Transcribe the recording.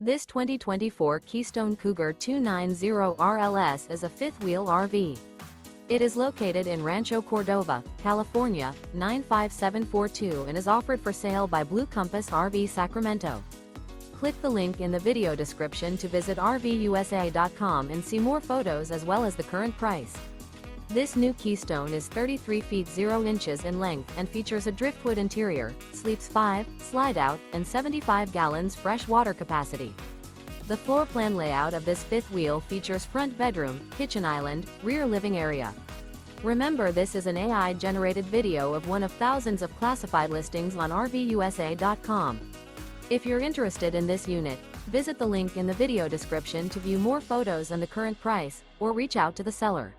This 2024 Keystone Cougar 290 RLS is a fifth-wheel RV. It is located in Rancho Cordova, California, 95742 and is offered for sale by Blue Compass RV Sacramento. Click the link in the video description to visit RVUSA.com and see more photos as well as the current price. This new Keystone is 33 feet 0 inches in length and features a driftwood interior, sleeps 5, slide-out, and 75 gallons fresh water capacity. The floor plan layout of this fifth wheel features front bedroom, kitchen island, rear living area. Remember, this is an AI-generated video of one of thousands of classified listings on RVUSA.com. If you're interested in this unit, visit the link in the video description to view more photos and the current price, or reach out to the seller.